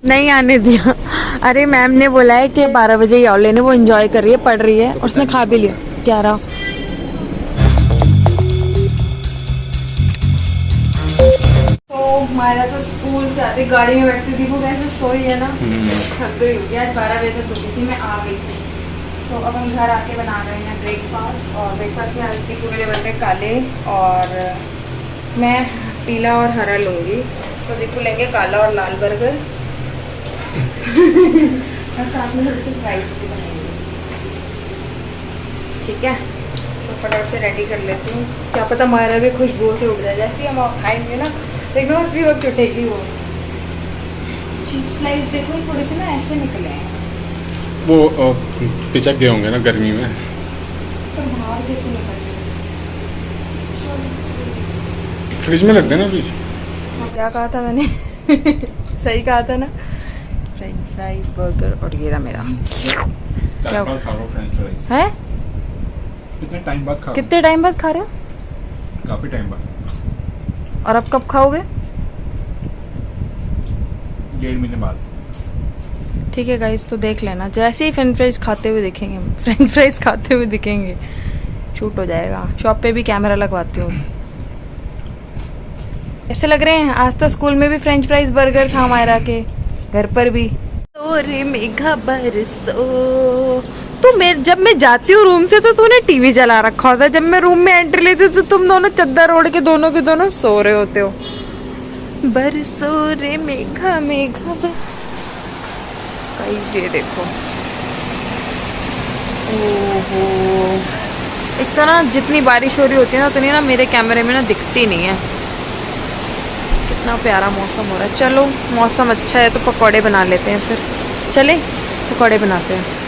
नहीं आने दिया। अरे मैम ने बोला है कि 12 बजे ही आओ लेने, वो एंजॉय कर रही है, पढ़ रही है, उसने खा भी लिया 11। तो हमारा तो स्कूल से आते गाड़ी में बैठती थी, वो कैसे सोई है ना, थक गई होगी। आज 12 बजे तक सोई थी, मैं आ गई थी। तो अब हम घर आके बना रहे हैं ब्रेकफास्ट, और ब्रेकफास्ट में आज के मेरे बन रहे काले, और मैं पीला और हरा लूँगी। तो देखो लेंगे काला और लाल बर्गर और साथ में थोड़ी सी फ्राइज भी बनेंगे। ठीक है, तो फटाफट से रेडी कर लेती हूँ। क्या पता हमारा भी खुशबू से उठ जाए, जैसे ही हम खाएंगे ना देखो उसी वक्त उठेगी वो। चीज स्लाइस देखो थोड़े से ना ऐसे निकले हैं, वो पिचक गए होंगे ना गर्मी में। तो बाहर कैसे निकल फ्रिज में रख देना अभी। क्या कहा था मैंने? सही कहा था ना, फ्रेंच फ्राइज बर्गर, और ये रहा मेरा। क्या फ्रेंच फ्राइज है? कितने टाइम बाद खा? कितने टाइम बाद खा रहे हो? काफी टाइम बाद। और अब कब खाओगे? 1.5 महीने बाद। ठीक है गाइस, तो देख लेना, जैसे ही फ्रेंच फ्राइज खाते हुए दिखेंगे, फ्रेंच फ्राइज खाते हुए दिखेंगे, शूट हो जाएगा। शॉप पे भी कैमरा लगवाती हूँ। ऐसे लग रहे हैं आज तो स्कूल में भी फ्रेंच फ्राइज बर्गर था हमारा के, घर पर भी। तो रे मेघा बरसो, तो मैं जब मैं जाती हूँ रूम से तो तूने टीवी चला रखा होता है, जब मैं रूम में एंट्री लेती हूँ तो तुम दोनों चद्दर ओढ़ के दोनों के दोनों सो रहे होते हो। बरसो रे मेघा मेघा गाइस ये देखो, ओहो, एक तो ना जितनी बारिश हो रही होती है ना उतनी ना मेरे कैमरे में ना दिखती नहीं है। कितना प्यारा मौसम हो रहा है। चलो मौसम अच्छा है तो पकौड़े बना लेते हैं, फिर चले पकौड़े बनाते हैं।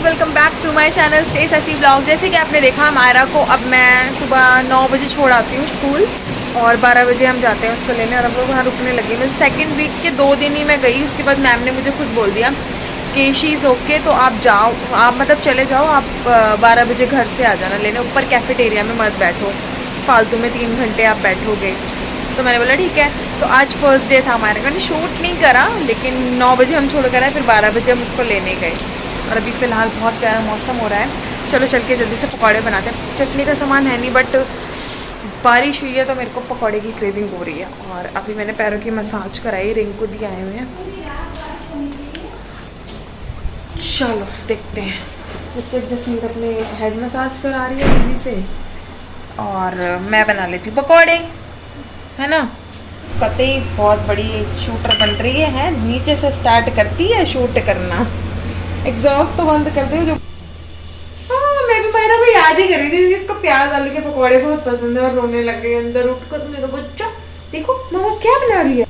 Welcome back to my channel stay sassy blog. जैसे कि आपने देखा मायरा को अब मैं सुबह 9 बजे छोड़ आती हूँ स्कूल, और 12 बजे हम जाते हैं उसको लेने, और हम लोग वहाँ रुकने लगे। मैं सेकंड वीक के 2 दिन ही मैं गई, उसके बाद मैम ने मुझे खुद बोल दिया कि शी इज़ ओके, तो आप जाओ, आप मतलब चले जाओ, आप 12 बजे घर से आ जाना लेने, ऊपर कैफेटेरिया में मत बैठो, फालतू में 3 घंटे आप बैठोगे। तो मैंने बोला ठीक है। तो आज फर्स्ट डे था हमारे, मैंने शूट नहीं करा, लेकिन 9 बजे हम छोड़ कर आए, फिर 12 बजे हम उसको लेने गए। और अभी फ़िलहाल बहुत प्यारा मौसम हो रहा है। चलो चल के जल्दी से पकौड़े बनाते हैं। चटनी का सामान है नहीं, बट बारिश हुई है तो मेरे को पकौड़े की क्रेविंग हो रही है। और अभी मैंने पैरों की मसाज कराई, रिंकू दी आए हुए हैं। चलो देखते हैं। जब तक जसमीत अपने हेड मसाज करा रही है दीदी से, और मैं बना लेती हूँ पकौड़े, है ना। कतई बहुत बड़ी शूटर बन रही है, नीचे से स्टार्ट करती है शूट करना, एग्जॉस्ट तो बंद कर दे जो। हाँ मैं भी मेरा को याद ही कर रही थी, इसको प्याज आलू के पकौड़े बहुत पसंद है, और रोने लग गई अंदर उठकर। मेरा बच्चा देखो मामा क्या बना रही है,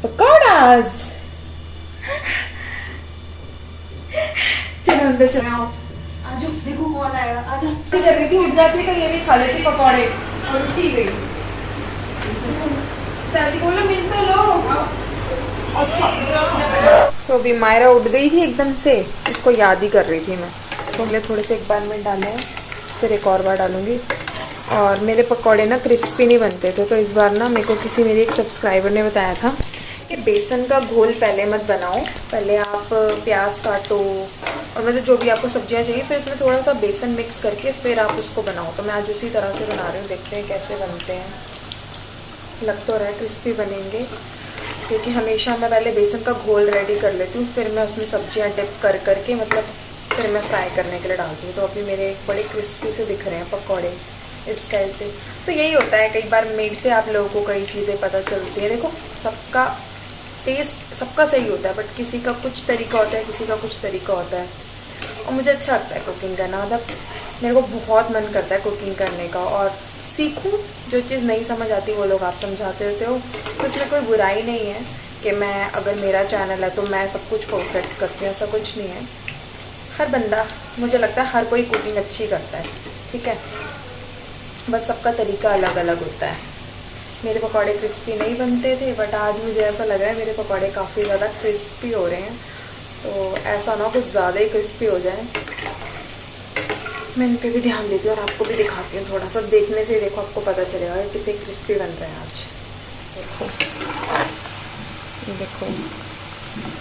पकौड़ास। चलो अंदर चलो, आजो देखो कौन आएगा, आजा। कर रही थी, उठ जाती तो ये भी खा लेती पकौड़े, और उठी गई। दादी बोलो मिल तो लो। तो अभी मायरा उठ गई थी एकदम से, इसको याद ही कर रही थी मैं। थोड़े से एक बार में डाले हैं, फिर एक और बार डालूंगी। और मेरे पकौड़े ना क्रिस्पी नहीं बनते थे, तो इस बार ना मेरे को किसी मेरी एक सब्सक्राइबर ने बताया था कि बेसन का घोल पहले मत बनाओ, पहले आप प्याज काटो और मतलब जो भी आपको सब्जियां चाहिए, फिर इसमें थोड़ा सा बेसन मिक्स करके फिर आप उसको बनाओ। तो मैं आज उसी तरह से बना रही हूँ, देखते हैं कैसे बनते हैं। लग तो रहा है क्रिस्पी बनेंगे, क्योंकि हमेशा मैं पहले बेसन का घोल रेडी कर लेती हूँ, फिर मैं उसमें सब्जियां डिप कर करके मतलब फिर मैं फ्राई करने के लिए डालती हूँ। तो अभी मेरे बड़े क्रिस्पी से दिख रहे हैं पकौड़े इस स्टाइल से। तो यही होता है, कई बार मेड से आप लोगों को कई चीज़ें पता चलती है। देखो सबका टेस्ट सबका सही होता है, बट किसी का कुछ तरीका होता है, किसी का कुछ तरीका होता है। और मुझे अच्छा लगता है कुकिंग करना, मतलब मेरे को बहुत मन करता है कुकिंग करने का, और सीखूं। जो चीज़ नहीं समझ आती वो लोग आप समझाते रहते हो, तो इसमें कोई बुराई नहीं है कि मैं, अगर मेरा चैनल है तो मैं सब कुछ परफेक्ट करती हूँ, ऐसा कुछ नहीं है। हर बंदा, मुझे लगता है हर कोई कुकिंग अच्छी करता है, ठीक है, बस सबका तरीका अलग अलग होता है। मेरे पकौड़े क्रिस्पी नहीं बनते थे, बट आज मुझे ऐसा लग रहा है मेरे पकौड़े काफ़ी ज़्यादा क्रिस्पी हो रहे हैं। तो ऐसा ना कुछ ज़्यादा ही क्रिस्पी हो जाए। मैं इन पर भी ध्यान देती हूँ और आपको भी दिखाती हूँ, थोड़ा सा देखने से देखो आपको पता चलेगा कि कितने क्रिस्पी बन रहे हैं आज। देखो ये देखो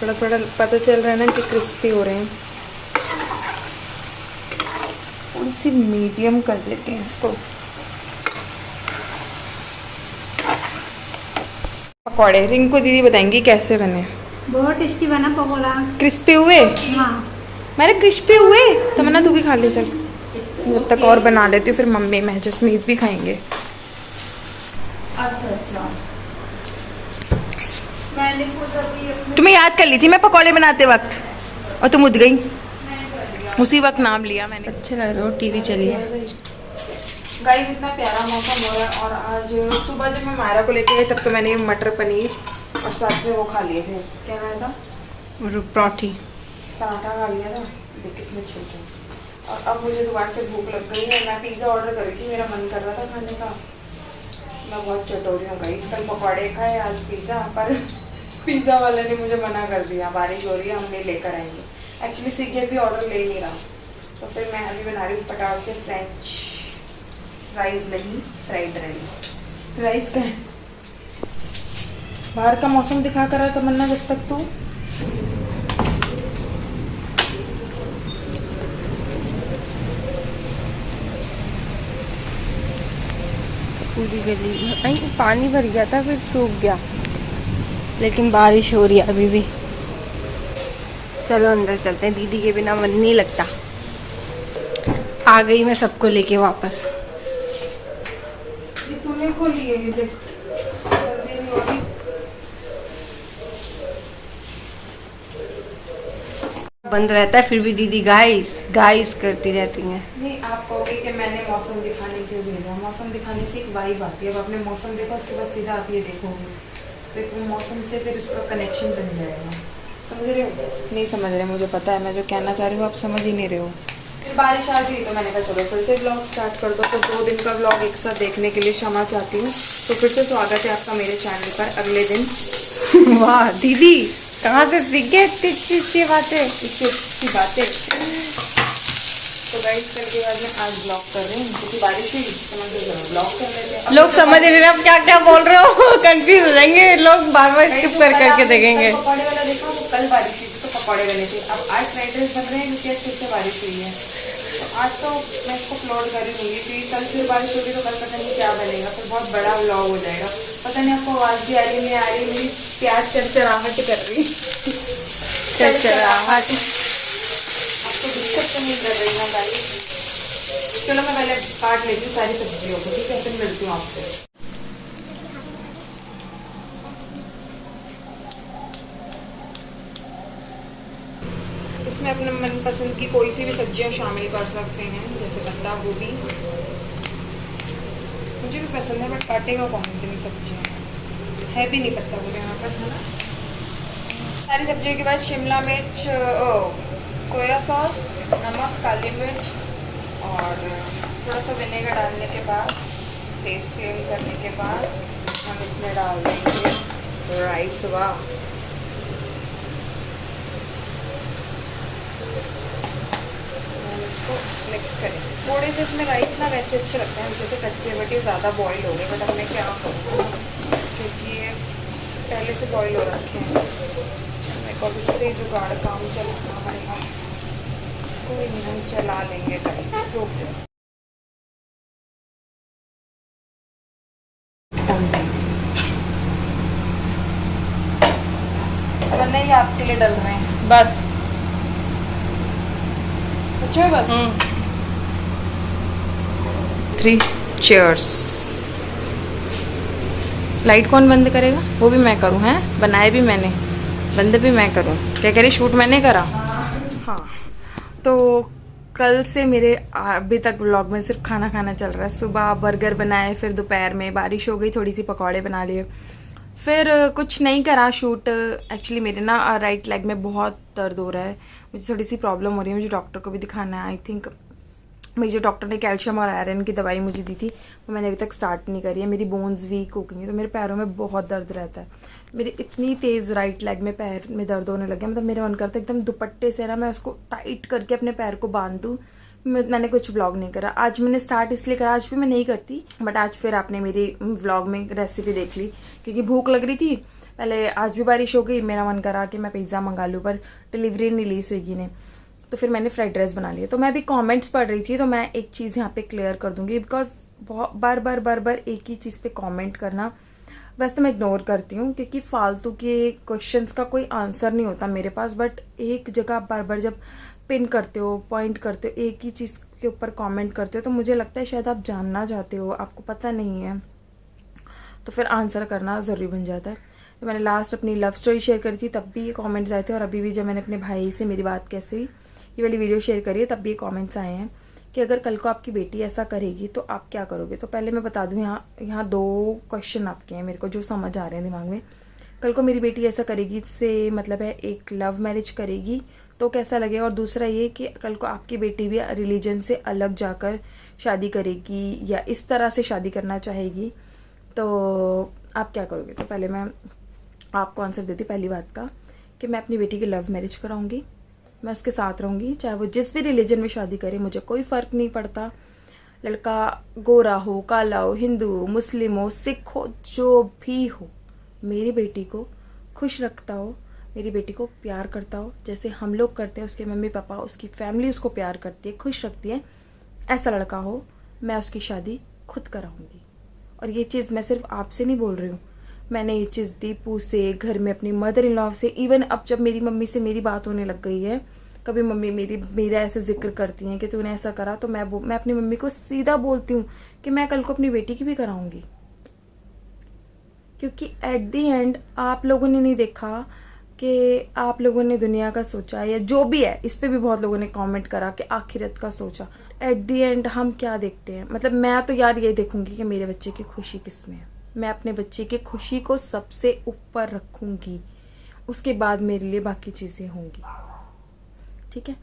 थोड़ा थोड़ा पता चल रहा है ना कि क्रिस्पी हो रहे हैं। थोड़ी सी मीडियम कर देते हैं इसको। पकौड़े रिंकू दीदी बताएंगी कैसे बने। बहुत टेस्टी बना पकौड़ा। क्रिस्पी हुए? हाँ मेरे क्रिस्पी हुए तो मैं ना तू भी खा ले चल। जब तक और बना लेती हूँ फिर मम्मी मैं जसमीत भी खाएंगे। अच्छा मैंने खुद अभी तुम्हें याद कर ली थी मैं पकौड़े बनाते वक्त और तुम उठ गई उसी वक्त नाम लिया मैंने। अच्छा लग रहा है। टीवी चली है। गाइस इतना प्यारा मौसम हो रहा है और आज सुबह जब मैं मायरा को लेके गई तब तो मैंने मटर पनीर और साथ में वो खा लिए थे, क्या खाया था, पराठी पराठा खा लिया था देख किसमें छिलके। और अब मुझे दोबारा से भूख लग गई है। मैं पिज़्ज़ा ऑर्डर कर रही थी, मेरा मन कर रहा था खाने का। मैं बहुत चटोरी हूँ गाइस, कल पकौड़े खाए आज पिज़्ज़ा, पर पिज़्ज़ा वाले ने मुझे मना कर दिया, बारिश हो रही है हम नहीं लेकर आएंगे। एक्चुअली स्विगी भी ऑर्डर ले नहीं रहा, तो फिर मैं अभी बना रही हूँ फटाफट से फ्रेंच फ्राइज, नहीं फ्राइड राइस। राइस का बाहर का मौसम दिखा कर तमन्ना जब तक तू पूरी गली नहीं, पानी भर गया था फिर सूख गया, लेकिन बारिश हो रही है अभी भी। चलो अंदर चलते हैं, दीदी के बिना मन नहीं लगता। आ गई मैं सबको लेके वापस। ये तूने खोली है, ये देख जल्दी नहीं हो रही। बंद रहता है फिर भी दीदी गाइस गाइस करती रहती हैं। नहीं आप कहोगे कि मैंने मौसम दिखाने क्यों भेजा, मौसम दिखाने से एक वाइब आती है। अब आपने मौसम देखा उसके बाद सीधा आप ये देखोगे, फिर मौसम से फिर उसका कनेक्शन बन जाएगा। समझ रहे हो? नहीं समझ रहे, मुझे पता है मैं जो कहना चाह रही हूँ आप समझ ही नहीं रहे हो। फिर बारिश आ गई तो मैंने कहा चलो फिर से ब्लॉग स्टार्ट कर दो। तो 2 दिन का ब्लॉग एक साथ देखने के लिए क्षमा चाहती हूँ। तो फिर से स्वागत है आपका मेरे चैनल पर अगले दिन। वाह दीदी कहाँ से सीख गए इतनी अच्छी बातें। इसकी बातें। तो गाइस कल के बाद मैं आज ब्लॉग कर रही हूँ क्योंकि बारिश हुई तो मैं ब्लॉग कर लेते हैं। लोग समझ नहीं रहे आप क्या क्या बोल रहे हो। कंफ्यूज हो जाएंगे लोग, बार बार स्किप कर करके देखेंगे। पकौड़े वाला देखा वो कल बारिश हुई थी तो पकौड़े बने थे। अब आज फ्राइड राइस बन रहे हैं क्योंकि आज फिर से बारिश हुई है। तो आज तो मैं इसको अपलोड कर रही हूँ क्योंकि कल फिर बारिश होगी तो कल पता नहीं क्या बनेगा, फिर बहुत बड़ा व्लॉग हो जाएगा। पता नहीं आपको आवाज़ भी आ रही नहीं आ रही, मेरी प्याज चरचराहट कर रही। चरचराहट आपको दिक्कत तो नहीं कर रही ना गाइस? चलो मैं पहले काट लेती हूँ सारी सब्जियों को, ठीक है, फिर मिलती हूँ आपसे। इसमें अपने मनपसंद की कोई सी भी सब्जियां शामिल कर सकते हैं, जैसे बंदा गोभी मुझे भी पसंद है बट काटेगा कौन इतनी सब्जियां, है भी नहीं पत्ता गोभी हमारे पास, है ना। सारी सब्जियों के बाद शिमला मिर्च, सोया सॉस, नमक, काली मिर्च और थोड़ा सा विनेगर डालने के बाद, टेस्ट क्लीन करने के बाद हम इसमें डाल देंगे राइस। वाह इसको मिक्स करें थोड़े से। इसमें राइस ना वैसे अच्छे लगते हैं, जैसे कच्चे बटे ज़्यादा बॉईल हो गए, बट अब मैं क्या करूँ क्योंकि ये पहले से बॉईल हो रखे हैं। मेरे को अब इससे जुगाड़ काम चलाना पड़ेगा। कोई नहीं हम चला लेंगे गाइस, रोक दो। वरना ये आपके लिए डल रहे हैं बस। सच में बस। 3 चीयर्स। लाइट कौन बंद करेगा? वो भी मैं करूँ हैं? बनाए भी मैंने, बंद भी मैं करूँ। क्या कह रही, शूट मैंने करा? हाँ। तो कल से मेरे अभी तक व्लॉग में सिर्फ खाना खाना चल रहा है। सुबह बर्गर बनाए, फिर दोपहर में बारिश हो गई, थोड़ी सी पकौड़े बना लिए, फिर कुछ नहीं करा शूट। एक्चुअली मेरे ना राइट लेग में बहुत दर्द हो रहा है, मुझे थोड़ी सी प्रॉब्लम हो रही है, मुझे डॉक्टर को भी दिखाना है। आई थिंक मेरी जो डॉक्टर ने कैल्शियम और आयरन की दवाई मुझे दी थी वो मैंने अभी तक स्टार्ट नहीं करी है। मेरी बोन्स वीक हो गई हैं तो मेरे पैरों में बहुत दर्द रहता है। मेरे इतनी तेज़ राइट लेग में पैर में दर्द होने लगे, मतलब मेरा मन करता है एकदम दुपट्टे से ना मैं उसको टाइट करके अपने पैर को बांध दूँ। मैंने कुछ व्लॉग नहीं करा आज। मैंने स्टार्ट इसलिए करा, आज भी मैं नहीं करती, बट आज फिर आपने मेरी व्लॉग में रेसिपी देख ली क्योंकि भूख लग रही थी। पहले आज भी बारिश हो गई, मेरा मन करा कि मैं पिज़्ज़ा मंगा लूँ, पर डिलीवरी नहीं ली स्विगी ने, तो फिर मैंने फ्राइड राइस बना लिया। तो मैं अभी कमेंट्स पढ़ रही थी, तो मैं एक चीज़ यहाँ पे क्लियर कर दूंगी, बिकॉज बहुत बार बार एक ही चीज़ पे कमेंट करना वैसे तो मैं इग्नोर करती हूँ, क्योंकि फालतू के क्वेश्चंस का कोई आंसर नहीं होता मेरे पास। बट एक जगह बार बार जब पिन करते हो, पॉइंट करते हो, एक ही चीज़ के ऊपर कमेंट करते हो, तो मुझे लगता है शायद आप जानना चाहते हो, आपको पता नहीं है, तो फिर आंसर करना ज़रूरी बन जाता है। तो मैंने लास्ट अपनी लव स्टोरी शेयर करी थी, तब भी ये कमेंट्स आए थे, और अभी भी जब मैंने अपने भाई से मेरी बात कैसे हुई ये वाली वीडियो शेयर करी है, तब भी ये कमेंट्स आए हैं कि अगर कल को आपकी बेटी ऐसा करेगी तो आप क्या करोगे। तो पहले मैं बता दूं, यहाँ 2 क्वेश्चन आपके हैं मेरे को जो समझ आ रहे हैं दिमाग में। कल को मेरी बेटी ऐसा करेगी से मतलब है एक लव मैरिज करेगी तो कैसा लगेगा, और दूसरा ये कि कल को आपकी बेटी भी रिलीजन से अलग जाकर शादी करेगी या इस तरह से शादी करना चाहेगी, तो आप क्या करोगे। तो पहले मैं आपको आंसर देती पहली बात का कि मैं अपनी बेटी की लव मैरिज कराऊंगी, मैं उसके साथ रहूंगी, चाहे वो जिस भी रिलीजन में शादी करे, मुझे कोई फर्क नहीं पड़ता। लड़का गोरा हो, काला हो, हिंदू, मुस्लिम हो, सिख हो, जो भी हो, मेरी बेटी को खुश रखता हो, मेरी बेटी को प्यार करता हो, जैसे हम लोग करते हैं, उसके मम्मी पापा, उसकी फैमिली उसको प्यार करती है, खुश रखती है, ऐसा लड़का हो, मैं उसकी शादी खुद कराऊंगी। और ये चीज़ मैं सिर्फ आपसे नहीं बोल रही हूँ, मैंने ये चीज़ दीपू से, घर में अपनी मदर इन लॉ से, इवन अब जब मेरी मम्मी से मेरी बात होने लग गई है, कभी मम्मी मेरा ऐसे जिक्र करती हैं कि तूने ऐसा करा, तो मैं अपनी मम्मी को सीधा बोलती हूँ कि मैं कल को अपनी बेटी की भी कराऊंगी। क्योंकि एट दी एंड आप लोगों ने नहीं देखा कि आप लोगों ने दुनिया का सोचा, या जो भी है, इस पे भी बहुत लोगों ने कमेंट करा कि आखिरत का सोचा। एट दी एंड हम क्या देखते हैं, मतलब मैं तो यार ये देखूंगी कि मेरे बच्चे की खुशी किसमें है, मैं अपने बच्चे की खुशी को सबसे ऊपर रखूंगी, उसके बाद मेरे लिए बाकी चीजें होंगी। ठीक है,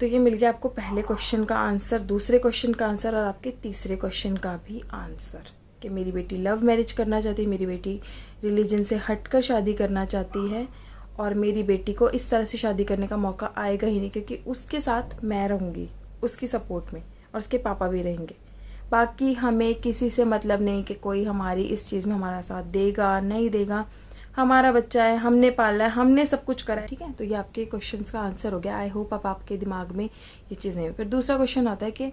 तो ये मिल गया आपको पहले क्वेश्चन का आंसर, दूसरे क्वेश्चन का आंसर, और आपके तीसरे क्वेश्चन का भी आंसर कि मेरी बेटी लव मैरिज करना चाहती है, मेरी बेटी रिलीजन से हटकर शादी करना चाहती है, और मेरी बेटी को इस तरह से शादी करने का मौका आएगा ही नहीं, क्योंकि उसके साथ मैं रहूंगी, उसकी सपोर्ट में, और उसके पापा भी रहेंगे। बाकी हमें किसी से मतलब नहीं कि कोई हमारी इस चीज में हमारा साथ देगा नहीं देगा, हमारा बच्चा है, हमने पाला है, हमने सब कुछ करा है। ठीक है, तो ये आपके क्वेश्चंस का आंसर हो गया। आई होप अब आपके दिमाग में ये चीज नहीं हो। फिर दूसरा क्वेश्चन आता है कि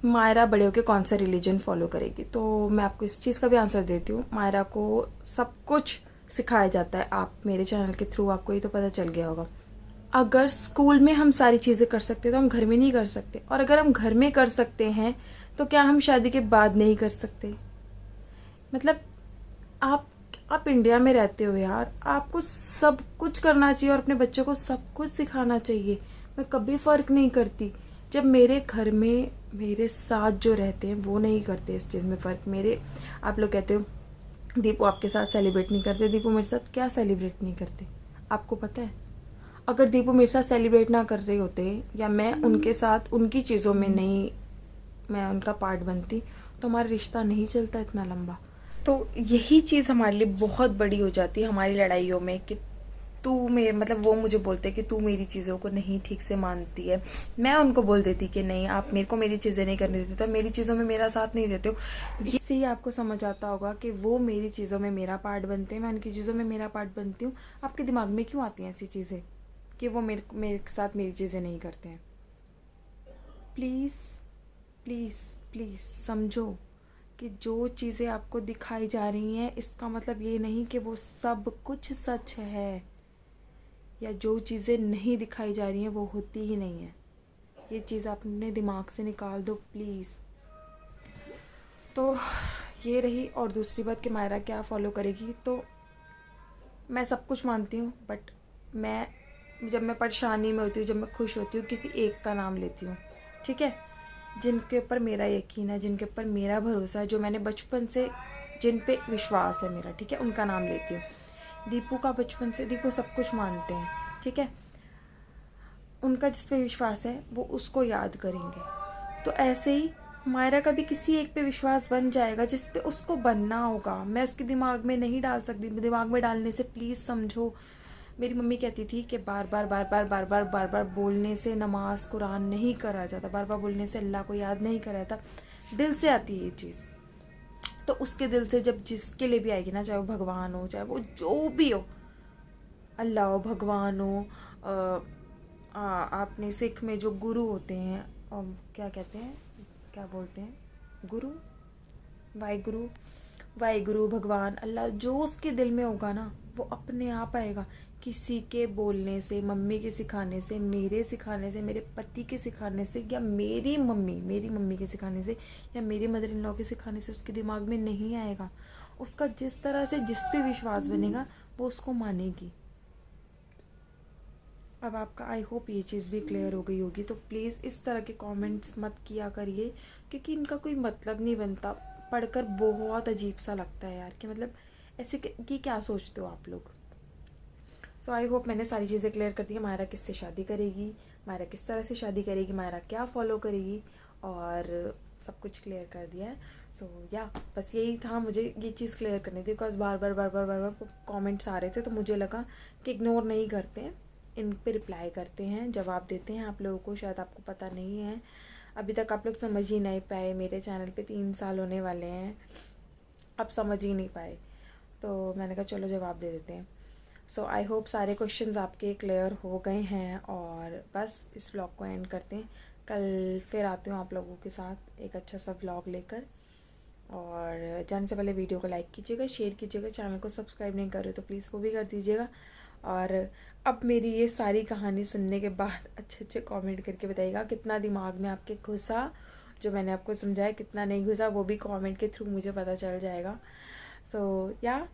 मायरा बड़े होके कौन सा रिलीजन फॉलो करेगी, तो मैं आपको इस चीज का भी आंसर देती हूँ। मायरा को सब कुछ सिखाया जाता है, आप मेरे चैनल के थ्रू आपको ये तो पता चल गया होगा। अगर स्कूल में हम सारी चीजें कर सकते तो हम घर में नहीं कर सकते, और अगर हम घर में कर सकते हैं तो क्या हम शादी के बाद नहीं कर सकते। मतलब आप इंडिया में रहते हो यार, आपको सब कुछ करना चाहिए और अपने बच्चों को सब कुछ सिखाना चाहिए। मैं कभी फर्क नहीं करती, जब मेरे घर में मेरे साथ जो रहते हैं वो नहीं करते इस चीज में फर्क। मेरे आप लोग कहते हो दीपू आपके साथ सेलिब्रेट नहीं करते, दीपू मेरे साथ क्या सेलिब्रेट नहीं करते, आपको पता है? अगर दीपू मेरे साथ सेलिब्रेट ना कर रहे होते, या मैं उनके साथ उनकी चीजों में नहीं, मैं उनका पार्ट बनती, तो हमारा रिश्ता नहीं चलता इतना लंबा। तो यही चीज हमारे लिए बहुत बड़ी हो जाती है हमारी लड़ाइयों में, कि तू मेरे मतलब वो मुझे बोलते कि तू मेरी चीजों को नहीं ठीक से मानती है, मैं उनको बोल देती कि नहीं आप मेरे को मेरी चीजें नहीं करने देते, तो मेरी चीजों में मेरा साथ नहीं देते हो। इससे ही आपको समझ आता होगा कि वो मेरी चीजों में मेरा पार्ट बनते हैं, मैं उनकी चीजों में मेरा पार्ट बनती हूँ। आपके दिमाग में क्यों आती हैं ऐसी चीजें कि वो मेरे साथ मेरी चीजें नहीं करते हैं? प्लीज प्लीज प्लीज समझो कि जो चीजें आपको दिखाई जा रही हैं इसका मतलब ये नहीं कि वो सब कुछ सच है, या जो चीजें नहीं दिखाई जा रही हैं वो होती ही नहीं है। ये चीज आप अपने दिमाग से निकाल दो प्लीज। तो ये रही। और दूसरी बात कि मायरा क्या फॉलो करेगी, तो मैं सब कुछ मानती हूँ, बट जब मैं परेशानी में होती हूँ, जब मैं खुश होती हूँ, किसी एक का नाम लेती हूँ। ठीक है, जिनके ऊपर मेरा यकीन है, जिनके ऊपर मेरा भरोसा है, जो मैंने बचपन से जिन पे विश्वास है मेरा, ठीक है, उनका नाम लेती हूँ। दीपू का बचपन से, दीपू सब कुछ मानते हैं, ठीक है, उनका जिस पे विश्वास है वो उसको याद करेंगे। तो ऐसे ही मायरा का भी किसी एक पे विश्वास बन जाएगा जिस पे उसको बनना होगा। मैं उसके दिमाग में नहीं डाल सकती, दिमाग में डालने से प्लीज समझो। मेरी मम्मी कहती थी कि बार बार बोलने से नमाज कुरान नहीं करा जाता, बार बार बोलने से अल्लाह को याद नहीं करा जाता, दिल से आती है ये चीज। तो उसके दिल से जब जिसके लिए भी आएगी ना, चाहे वो भगवान हो, चाहे वो जो भी हो, अल्लाह हो, भगवान हो, आपने सिख में जो गुरु होते हैं, क्या कहते हैं, क्या बोलते हैं, गुरु, वाहिगुरु, वाहिगुरु, भगवान, अल्लाह, जो उसके दिल में होगा ना वो अपने आप आएगा। किसी के बोलने से, मम्मी के सिखाने से, मेरे सिखाने से, मेरे पति के सिखाने से, या मेरी मम्मी के सिखाने से, या मेरी मदर इन लॉ के सिखाने से उसके दिमाग में नहीं आएगा। उसका जिस तरह से जिस पे विश्वास बनेगा वो उसको मानेगी। अब आपका आई होप ये चीज़ भी क्लियर हो गई होगी। तो प्लीज़ इस तरह के कमेंट्स मत किया करिए, क्योंकि इनका कोई मतलब नहीं बनता। पढ़कर बहुत अजीब सा लगता है यार, कि मतलब ऐसे कि क्या सोचते हो आप लोग। सो आई होप मैंने सारी चीज़ें क्लियर कर दी है। मायरा किससे शादी करेगी, मायरा किस तरह से शादी करेगी, मायरा क्या फॉलो करेगी, और सब कुछ क्लियर कर दिया है। सो या बस यही था, मुझे ये चीज़ क्लियर करनी थी, बिकॉज बार बार कमेंट्स आ रहे थे, तो मुझे लगा कि इग्नोर नहीं करते हैं, इन पे रिप्लाई करते हैं, जवाब देते हैं आप लोगों को। शायद आपको पता नहीं है, अभी तक आप लोग समझ ही नहीं पाए। मेरे चैनल पे 3 साल होने वाले हैं, अब समझ ही नहीं पाए, तो मैंने कहा चलो जवाब दे देते हैं। सो आई होप सारे क्वेश्चंस आपके क्लियर हो गए हैं, और बस इस व्लॉग को एंड करते हैं। कल फिर आती हूँ आप लोगों के साथ एक अच्छा सा व्लॉग लेकर। और जाने से पहले वीडियो को लाइक कीजिएगा, शेयर कीजिएगा, चैनल को सब्सक्राइब नहीं कर रहे तो प्लीज़ वो भी कर दीजिएगा। और अब मेरी ये सारी कहानी सुनने के बाद अच्छे कमेंट करके बताइएगा कितना दिमाग में आपके घुसा, जो मैंने आपको समझाया, कितना नहीं घुसा वो भी कमेंट के थ्रू मुझे पता चल जाएगा। सो या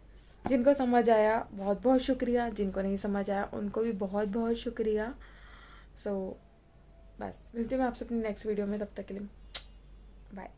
जिनको समझ आया बहुत बहुत शुक्रिया, जिनको नहीं समझ आया उनको भी बहुत बहुत शुक्रिया। सो बस मिलती हूँ मैं आपसे अपनी नेक्स्ट वीडियो में, तब तक के लिए बाय।